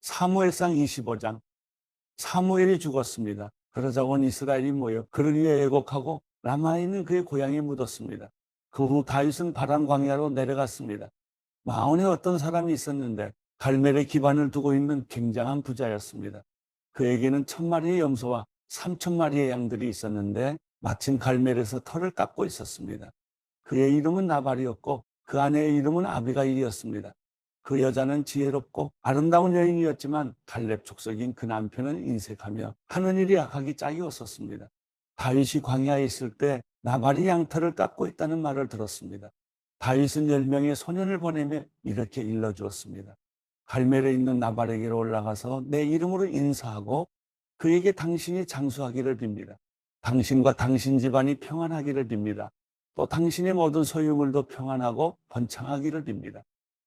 사무엘상 25장. 사무엘이 죽었습니다. 그러자 온 이스라엘이 모여 그를 위해 애곡하고 라마에 있는 그의 고향에 묻었습니다. 그 후 다윗은 바람 광야로 내려갔습니다. 마온에 어떤 사람이 있었는데 갈멜에 기반을 두고 있는 굉장한 부자였습니다. 그에게는 1000마리의 염소와 3000마리의 양들이 있었는데 마침 갈멜에서 털을 깎고 있었습니다. 그의 이름은 나발이었고 그 아내의 이름은 아비가일이었습니다. 그 여자는 지혜롭고 아름다운 여인이었지만 갈렙 족속인 그 남편은 인색하며 하는 일이 악하기 짝이 없었습니다. 다윗이 광야에 있을 때 나발이 양털을 깎고 있다는 말을 들었습니다. 다윗은 10명의 소년을 보내며 이렇게 일러주었습니다. 갈멜에 있는 나발에게로 올라가서 내 이름으로 인사하고 그에게 당신이 장수하기를 빕니다. 당신과 당신 집안이 평안하기를 빕니다. 또 당신의 모든 소유물도 평안하고 번창하기를 빕니다.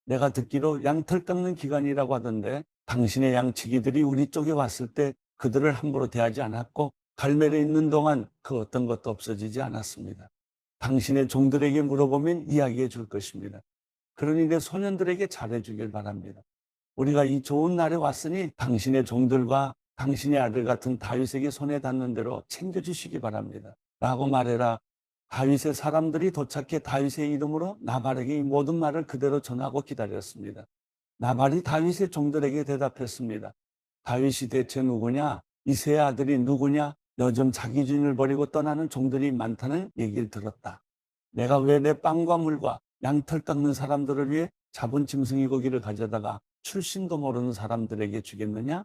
내가 듣기로 양털 깎는 기간이라고 하던데 당신의 양치기들이 우리 쪽에 왔을 때 그들을 함부로 대하지 않았고 갈멜에 있는 동안 그 어떤 것도 없어지지 않았습니다. 당신의 종들에게 물어보면 이야기해 줄 것입니다. 그러니 내 소년들에게 잘해 주길 바랍니다. 우리가 이 좋은 날에 왔으니 당신의 종들과 당신의 아들 같은 다윗에게 손에 닿는 대로 챙겨주시기 바랍니다. 라고 말해라. 다윗의 사람들이 도착해 다윗의 이름으로 나발에게 이 모든 말을 그대로 전하고 기다렸습니다. 나발이 다윗의 종들에게 대답했습니다. 다윗이 대체 누구냐? 이새의 아들이 누구냐? 요즘 자기 주인을 버리고 떠나는 종들이 많다는 얘기를 들었다. 내가 왜 내 빵과 물과 양털 깎는 사람들을 위해 잡은 짐승이 고기를 가져다가 출신도 모르는 사람들에게 주겠느냐?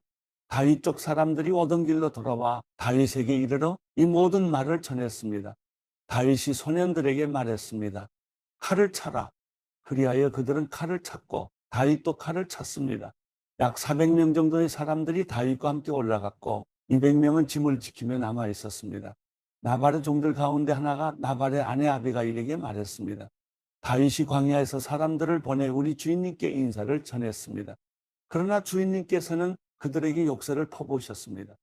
다윗 쪽 사람들이 오던 길로 돌아와 다윗에게 이르러 이 모든 말을 전했습니다. 다윗이 소년들에게 말했습니다. 칼을 차라. 그리하여 그들은 칼을 찼고 다윗도 칼을 찼습니다. 약 400명 정도의 사람들이 다윗과 함께 올라갔고 200명은 짐을 지키며 남아 있었습니다. 나발의 종들 가운데 하나가 나발의 아내 아비가일에게 말했습니다. 다윗이 광야에서 사람들을 보내 우리 주인님께 인사를 전했습니다. 그러나 주인님께서는 그들에게 욕설을 퍼부으셨습니다.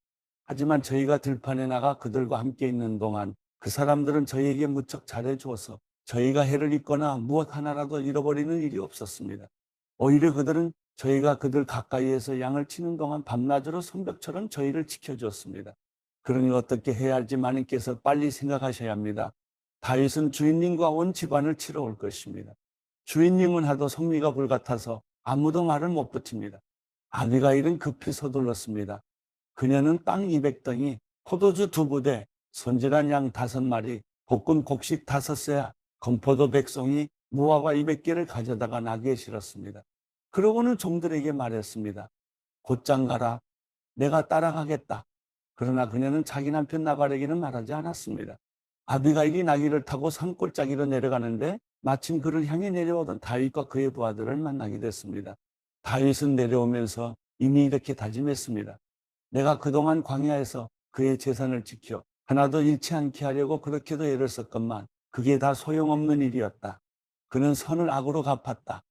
하지만 저희가 들판에 나가 그들과 함께 있는 동안 그 사람들은 저희에게 무척 잘해 주어서 저희가 해를 입거나 무엇 하나라도 잃어버리는 일이 없었습니다. 오히려 그들은 저희가 그들 가까이에서 양을 치는 동안 밤낮으로 성벽처럼 저희를 지켜주었습니다. 그러니 어떻게 해야 할지 마님께서 빨리 생각하셔야 합니다. 다윗은 주인님과 온 집안을 치러 올 것입니다. 주인님은 하도 성미가 불같아서 아무도 말을 못 붙입니다. 아비가일은 급히 서둘렀습니다. 그녀는 땅 200덩이, 포도주 2부대, 손질한 양 5마리, 볶은 곡식 5새, 건포도 100송이, 무화과 200개를 가져다가 나귀에 실었습니다. 그러고는 종들에게 말했습니다. 곧장 가라. 내가 따라가겠다. 그러나 그녀는 자기 남편 나발에게는 말하지 않았습니다. 아비가일이 나귀를 타고 산골짜기로 내려가는데 마침 그를 향해 내려오던 다윗과 그의 부하들을 만나게 됐습니다. 다윗은 내려오면서 이미 이렇게 다짐했습니다. 내가 그동안 광야에서 그의 재산을 지켜 하나도 잃지 않게 하려고 그렇게도 애를 썼건만 그게 다 소용없는 일이었다. 그는 선을 악으로 갚았다.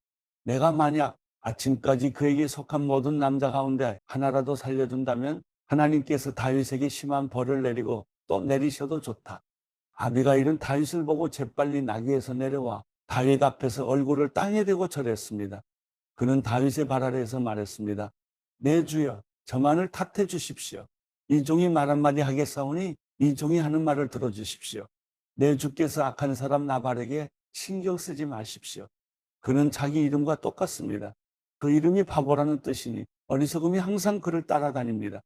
내가 만약 아침까지 그에게 속한 모든 남자 가운데 하나라도 살려준다면 하나님께서 다윗에게 심한 벌을 내리고 또 내리셔도 좋다. 아비가일은 다윗을 보고 재빨리 나귀에서 내려와 다윗 앞에서 얼굴을 땅에 대고 절했습니다. 그는 다윗의 발 아래에서 말했습니다. 내 주여, 저만을 탓해 주십시오. 이 종이 말 한마디 하겠사오니 이 종이 하는 말을 들어주십시오. 내 주께서 악한 사람 나발에게 신경 쓰지 마십시오. 그는 자기 이름과 똑같습니다. 그 이름이 바보라는 뜻이니 어리석음이 항상 그를 따라다닙니다.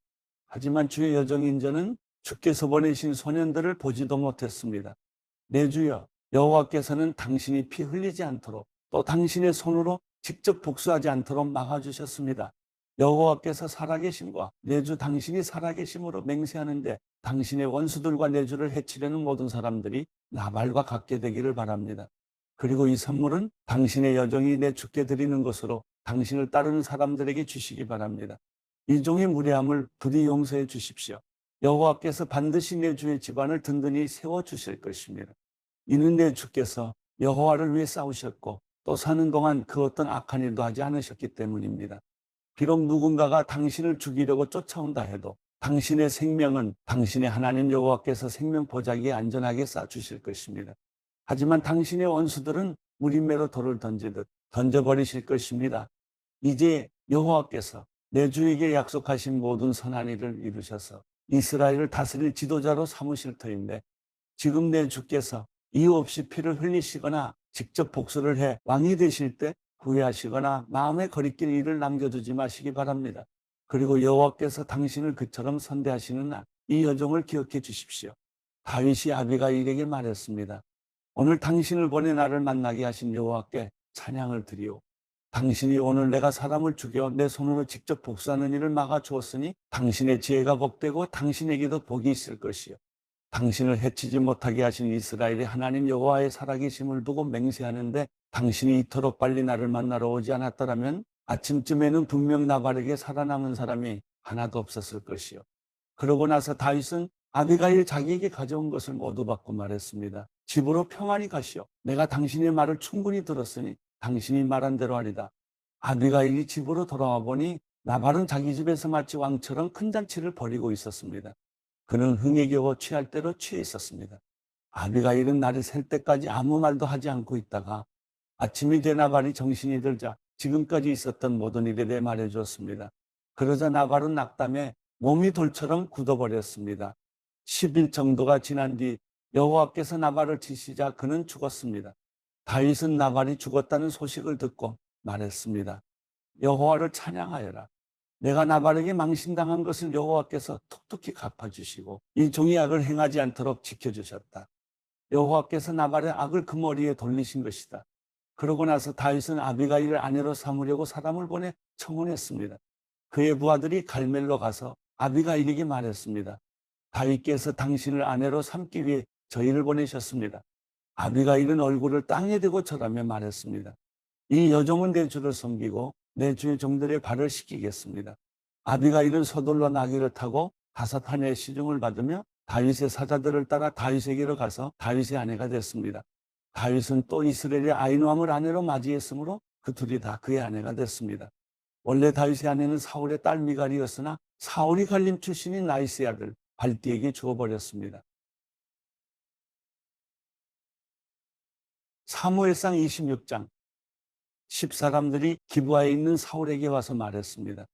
하지만 주의 여종인 저는 주께서 보내신 소년들을 보지도 못했습니다. 내 주여, 여호와께서는 당신이 피 흘리지 않도록 또 당신의 손으로 직접 복수하지 않도록 막아주셨습니다. 여호와께서 살아계심과 내 주 당신이 살아계심으로 맹세하는데 당신의 원수들과 내 주를 해치려는 모든 사람들이 나발과 같게 되기를 바랍니다. 그리고 이 선물은 당신의 여종이 내 주께 드리는 것으로 당신을 따르는 사람들에게 주시기 바랍니다. 이 종의 무례함을 부디 용서해 주십시오. 여호와께서 반드시 내 주의 집안을 든든히 세워주실 것입니다. 이는 내 주께서 여호와를 위해 싸우셨고 또 사는 동안 그 어떤 악한 일도 하지 않으셨기 때문입니다. 비록 누군가가 당신을 죽이려고 쫓아온다 해도 당신의 생명은 당신의 하나님 여호와께서 생명 보자기에 안전하게 쌓아주실 것입니다. 하지만 당신의 원수들은 무림매로 돌을 던지듯 던져버리실 것입니다. 이제 여호와께서 내 주에게 약속하신 모든 선한 일을 이루셔서 이스라엘을 다스릴 지도자로 삼으실 터인데 지금 내 주께서 이유 없이 피를 흘리시거나 직접 복수를 해 왕이 되실 때 후회하시거나 마음에 거리낄 일을 남겨두지 마시기 바랍니다. 그리고 여호와께서 당신을 그처럼 선대하시는 날 이 여정을 기억해 주십시오. 다윗이 아비가일에게 말했습니다. 오늘 당신을 보내 나를 만나게 하신 여호와께 찬양을 드리오. 당신이 오늘 내가 사람을 죽여 내 손으로 직접 복수하는 일을 막아 주었으니 당신의 지혜가 복되고 당신에게도 복이 있을 것이요. 당신을 해치지 못하게 하신 이스라엘의 하나님 여호와의 살아계심을 두고 맹세하는데 당신이 이토록 빨리 나를 만나러 오지 않았더라면 아침쯤에는 분명 나발에게 살아남은 사람이 하나도 없었을 것이요. 그러고 나서 다윗은 아비가일 자기에게 가져온 것을 모두 받고 말했습니다. 집으로 평안히 가시오. 내가 당신의 말을 충분히 들었으니 당신이 말한 대로 하리다. 아비가일이 집으로 돌아와 보니 나발은 자기 집에서 마치 왕처럼 큰 잔치를 벌이고 있었습니다. 그는 흥에 겨워 취할 대로 취해 있었습니다. 아비가일은 날이 셀 때까지 아무 말도 하지 않고 있다가 아침이 돼 나발이 정신이 들자 지금까지 있었던 모든 일에 대해 말해 주었습니다. 그러자 나발은 낙담해 몸이 돌처럼 굳어버렸습니다. 10일 정도가 지난 뒤 여호와께서 나발을 치시자 그는 죽었습니다. 다윗은 나발이 죽었다는 소식을 듣고 말했습니다. 여호와를 찬양하여라. 내가 나발에게 망신당한 것을 여호와께서 톡톡히 갚아주시고 이 종이 악을 행하지 않도록 지켜주셨다. 여호와께서 나발의 악을 그 머리에 돌리신 것이다. 그러고 나서 다윗은 아비가일을 아내로 삼으려고 사람을 보내 청혼했습니다. 그의 부하들이 갈멜로 가서 아비가일에게 말했습니다. 다윗께서 당신을 아내로 삼기 위해 저희를 보내셨습니다. 아비가일은 얼굴을 땅에 대고 절하며 말했습니다. 이 여종은 내 주를 섬기고 내 주의 종들의 발을 씻기겠습니다. 아비가일은 서둘러 나귀를 타고 다사탄의 시중을 받으며 다윗의 사자들을 따라 다윗에게로 가서 다윗의 아내가 됐습니다. 다윗은 또 이스라엘의 아히노함을 아내로 맞이했으므로 그 둘이 다 그의 아내가 됐습니다. 원래 다윗의 아내는 사울의 딸 미갈이었으나 사울이 갈림 출신인 나이스의 아들 발디에게 주어버렸습니다. 사무엘상 26장 10사람들이 기브아에 있는 사울에게 와서 말했습니다.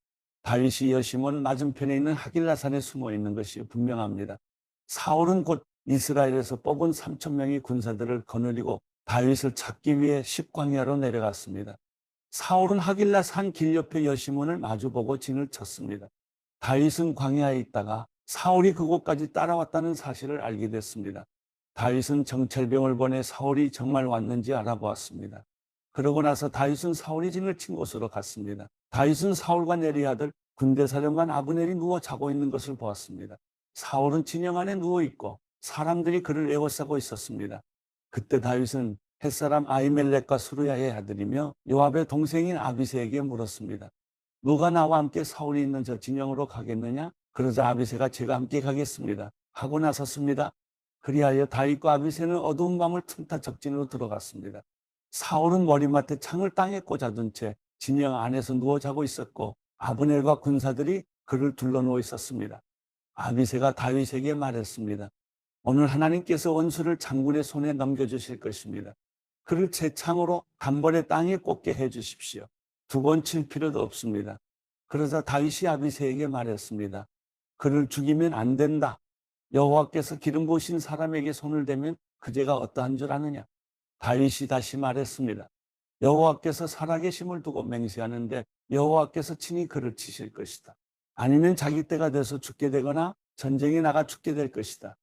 다윗이 여시몬 맞은편에 있는 하길라산에 숨어 있는 것이 분명합니다. 사울은 곧 이스라엘에서 뽑은 3,000명의 군사들을 거느리고 다윗을 찾기 위해 십광야로 내려갔습니다. 사울은 하길라산 길 옆에 여시몬을 마주보고 진을 쳤습니다. 다윗은 광야에 있다가 사울이 그곳까지 따라왔다는 사실을 알게 됐습니다. 다윗은 정찰병을 보내 사울이 정말 왔는지 알아보았습니다. 그러고 나서 다윗은 사울이 진을 친 곳으로 갔습니다. 다윗은 사울과 네리 아들 군대사령관 아브넬이 누워 자고 있는 것을 보았습니다. 사울은 진영 안에 누워 있고 사람들이 그를 에워싸고 있었습니다. 그때 다윗은 햇사람 아히멜렉과 수르야의 아들이며 요압의 동생인 아비새에게 물었습니다. 누가 나와 함께 사울이 있는 저 진영으로 가겠느냐? 그러자 아비새가 제가 함께 가겠습니다 하고 나섰습니다. 그리하여 다윗과 아비새는 어두운 밤을 틈타 적진으로 들어갔습니다. 사울은 머리맡에 창을 땅에 꽂아둔 채 진영 안에서 누워 자고 있었고 아브넬과 군사들이 그를 둘러누워 있었습니다. 아비새가 다윗에게 말했습니다. 오늘 하나님께서 원수를 장군의 손에 넘겨주실 것입니다. 그를 제 창으로 단번에 땅에 꽂게 해주십시오. 두 번 칠 필요도 없습니다. 그러자 다윗이 아비새에게 말했습니다. 그를 죽이면 안 된다. 여호와께서 기름 부으신 사람에게 손을 대면 그 죄가 어떠한 줄 아느냐. 다윗이 다시 말했습니다. 여호와께서 살아계심을 두고 맹세하는데 여호와께서 친히 그를 치실 것이다. 아니면 자기 때가 돼서 죽게 되거나 전쟁에 나가 죽게 될 것이다.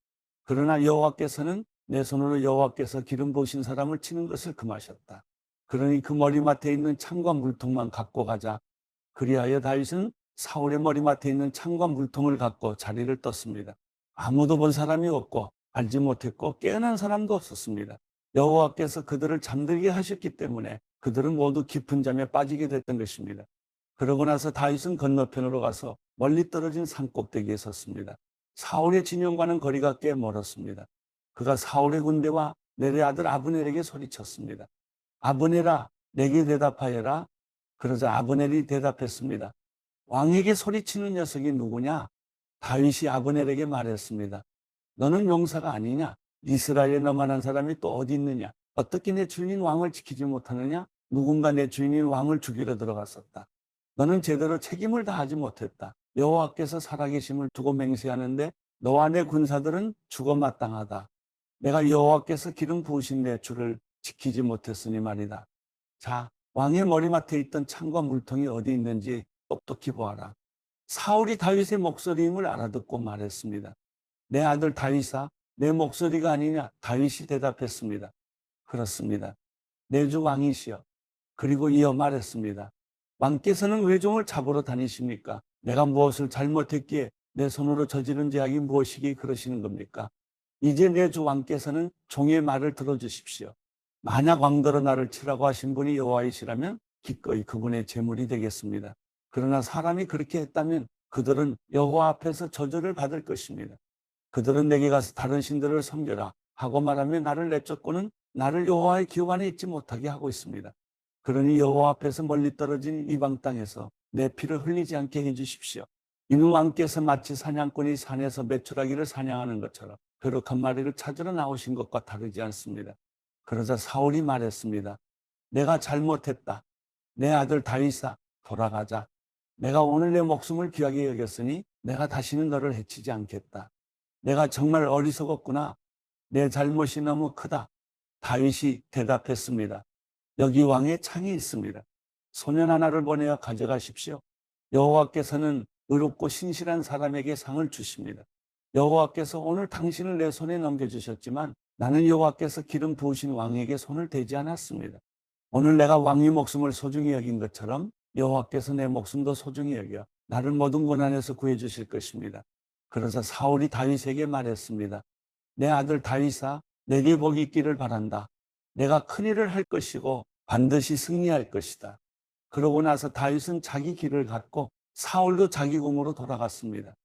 그러나 여호와께서는 내 손으로 여호와께서 기름 부으신 사람을 치는 것을 금하셨다. 그러니 그 머리맡에 있는 창과 물통만 갖고 가자. 그리하여 다윗은 사울의 머리맡에 있는 창과 물통을 갖고 자리를 떴습니다. 아무도 본 사람이 없고 알지 못했고 깨어난 사람도 없었습니다. 여호와께서 그들을 잠들게 하셨기 때문에 그들은 모두 깊은 잠에 빠지게 됐던 것입니다. 그러고 나서 다윗은 건너편으로 가서 멀리 떨어진 산 꼭대기에 섰습니다. 사울의 진영과는 거리가 꽤 멀었습니다. 그가 사울의 군대와 넬의 아들 아브넬에게 소리쳤습니다. 아브넬아, 내게 대답하여라. 그러자 아브넬이 대답했습니다. 왕에게 소리치는 녀석이 누구냐? 다윗이 아브넬에게 말했습니다. 너는 용사가 아니냐? 이스라엘에 너만한 사람이 또 어디 있느냐? 어떻게 내 주인인 왕을 지키지 못하느냐? 누군가 내 주인인 왕을 죽이러 들어갔었다. 너는 제대로 책임을 다하지 못했다. 여호와께서 살아계심을 두고 맹세하는데 너와 내 군사들은 죽어 마땅하다. 내가 여호와께서 기름 부으신 내 주를 지키지 못했으니 말이다. 자, 왕의 머리맡에 있던 창과 물통이 어디 있는지 똑똑히 보아라. 사울이 다윗의 목소리임을 알아듣고 말했습니다. 내 아들 다윗아, 내 목소리가 아니냐? 다윗이 대답했습니다. 그렇습니다. 내 주 왕이시여. 그리고 이어 말했습니다. 왕께서는 외종을 잡으러 다니십니까? 내가 무엇을 잘못했기에 내 손으로 저지른 죄악이 무엇이기 그러시는 겁니까? 이제 내 주 왕께서는 종의 말을 들어주십시오. 만약 왕더러 나를 치라고 하신 분이 여호와이시라면 기꺼이 그분의 제물이 되겠습니다. 그러나 사람이 그렇게 했다면 그들은 여호와 앞에서 저주를 받을 것입니다. 그들은 내게 가서 다른 신들을 섬겨라 하고 말하며 나를 내쫓고는 나를 여호와의 기업 안에 있지 못하게 하고 있습니다. 그러니 여호와 앞에서 멀리 떨어진 이방 땅에서 내 피를 흘리지 않게 해주십시오. 이는 왕께서 마치 사냥꾼이 산에서 메추라기를 사냥하는 것처럼 벼룩한 마리를 찾으러 나오신 것과 다르지 않습니다. 그러자 사울이 말했습니다. 내가 잘못했다. 내 아들 다윗아, 돌아가자. 내가 오늘 내 목숨을 귀하게 여겼으니 내가 다시는 너를 해치지 않겠다. 내가 정말 어리석었구나. 내 잘못이 너무 크다. 다윗이 대답했습니다. 여기 왕의 창이 있습니다. 소년 하나를 보내어 가져가십시오. 여호와께서는 의롭고 신실한 사람에게 상을 주십니다. 여호와께서 오늘 당신을 내 손에 넘겨주셨지만 나는 여호와께서 기름 부으신 왕에게 손을 대지 않았습니다. 오늘 내가 왕의 목숨을 소중히 여긴 것처럼 여호와께서 내 목숨도 소중히 여겨 나를 모든 고난에서 구해주실 것입니다. 그러자 사울이 다윗에게 말했습니다. 내 아들 다윗아, 내게 복이 있기를 바란다. 내가 큰일을 할 것이고 반드시 승리할 것이다. 그러고 나서 다윗은 자기 길을 갔고 사울도 자기 궁으로 돌아갔습니다.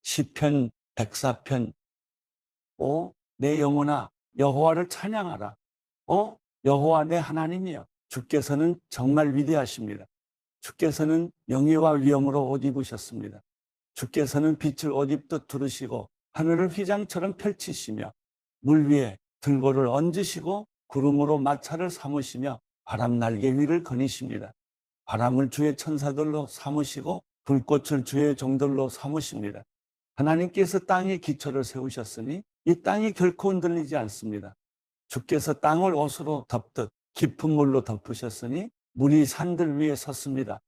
시편 104편. 내 영혼아 여호와를 찬양하라. 여호와 내 하나님이여, 주께서는 정말 위대하십니다. 주께서는 영예와 위엄으로 옷 입으셨습니다. 주께서는 빛을 옷 입듯 두르시고 하늘을 휘장처럼 펼치시며 물 위에 들보를 얹으시고 구름으로 마차를 삼으시며 바람 날개 위를 거니십니다. 바람을 주의 천사들로 삼으시고 불꽃을 주의 종들로 삼으십니다. 하나님께서 땅에 기초를 세우셨으니 이 땅이 결코 흔들리지 않습니다. 주께서 땅을 옷으로 덮듯 깊은 물로 덮으셨으니 물이 산들 위에 섰습니다.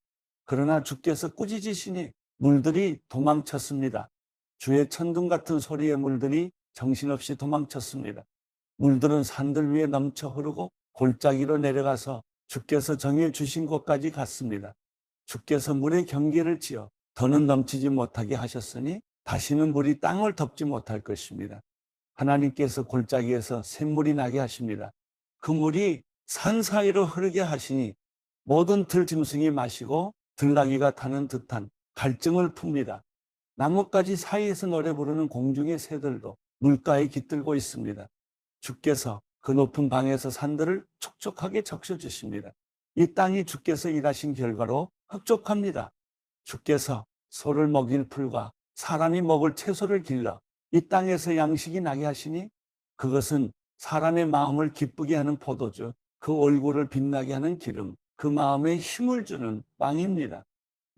그러나 주께서 꾸짖으시니 물들이 도망쳤습니다. 주의 천둥 같은 소리의 물들이 정신없이 도망쳤습니다. 물들은 산들 위에 넘쳐 흐르고 골짜기로 내려가서 주께서 정해 주신 곳까지 갔습니다. 주께서 물의 경계를 지어 더는 넘치지 못하게 하셨으니 다시는 물이 땅을 덮지 못할 것입니다. 하나님께서 골짜기에서 샘물이 나게 하십니다. 그 물이 산 사이로 흐르게 하시니 모든 들짐승이 마시고 들나귀가 타는 듯한 갈증을 풉니다. 나뭇가지 사이에서 노래 부르는 공중의 새들도 물가에 깃들고 있습니다. 주께서 그 높은 방에서 산들을 촉촉하게 적셔주십니다. 이 땅이 주께서 일하신 결과로 흡족합니다. 주께서 소를 먹일 풀과 사람이 먹을 채소를 길러 이 땅에서 양식이 나게 하시니 그것은 사람의 마음을 기쁘게 하는 포도주, 그 얼굴을 빛나게 하는 기름, 그 마음에 힘을 주는 빵입니다.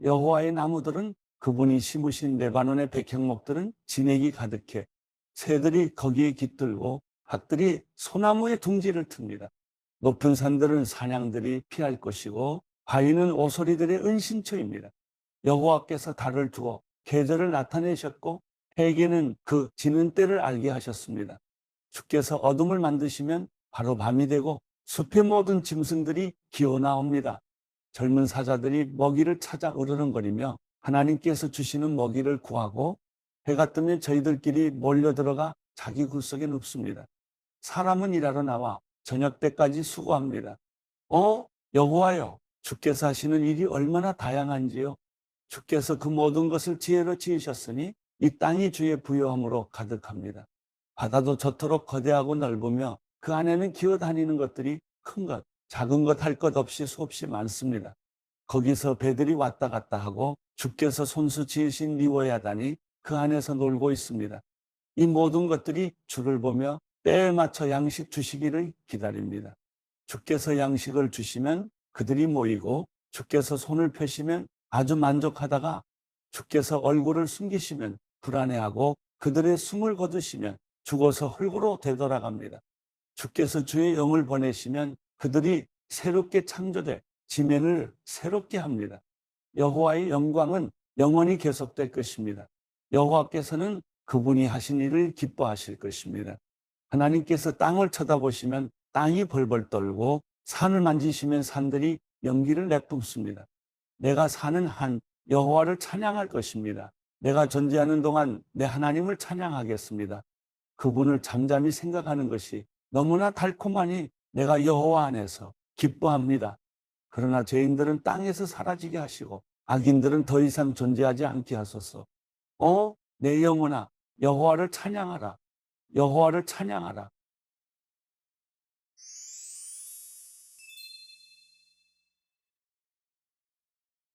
여호와의 나무들은, 그분이 심으신 레바논의 백향목들은 진액이 가득해 새들이 거기에 깃들고 닭들이 소나무의 둥지를 틉니다. 높은 산들은 사냥들이 피할 것이고 바위는 오소리들의 은신처입니다. 여호와께서 달을 두어 계절을 나타내셨고 해계는 그 지는 때를 알게 하셨습니다. 주께서 어둠을 만드시면 바로 밤이 되고 숲의 모든 짐승들이 기어나옵니다. 젊은 사자들이 먹이를 찾아 으르렁거리며 하나님께서 주시는 먹이를 구하고 해가 뜨면 저희들끼리 몰려들어가 자기 굴속에 눕습니다. 사람은 일하러 나와 저녁 때까지 수고합니다. 여호와여, 주께서 하시는 일이 얼마나 다양한지요. 주께서 그 모든 것을 지혜로 지으셨으니 이 땅이 주의 부요함으로 가득합니다. 바다도 저토록 거대하고 넓으며 그 안에는 기어다니는 것들이 큰 것, 작은 것 할 것 없이 수없이 많습니다. 거기서 배들이 왔다 갔다 하고 주께서 손수 지으신 리워에 하다니 그 안에서 놀고 있습니다. 이 모든 것들이 주를 보며 때에 맞춰 양식 주시기를 기다립니다. 주께서 양식을 주시면 그들이 모이고, 주께서 손을 펴시면 아주 만족하다가, 주께서 얼굴을 숨기시면 불안해하고, 그들의 숨을 거두시면 죽어서 흙으로 되돌아갑니다. 주께서 주의 영을 보내시면 그들이 새롭게 창조돼 지면을 새롭게 합니다. 여호와의 영광은 영원히 계속될 것입니다. 여호와께서는 그분이 하신 일을 기뻐하실 것입니다. 하나님께서 땅을 쳐다보시면 땅이 벌벌 떨고, 산을 만지시면 산들이 연기를 내뿜습니다. 내가 사는 한 여호와를 찬양할 것입니다. 내가 존재하는 동안 내 하나님을 찬양하겠습니다. 그분을 잠잠히 생각하는 것이 너무나 달콤하니 내가 여호와 안에서 기뻐합니다. 그러나 죄인들은 땅에서 사라지게 하시고 악인들은 더 이상 존재하지 않게 하소서. 내 영혼아, 여호와를 찬양하라. 여호와를 찬양하라.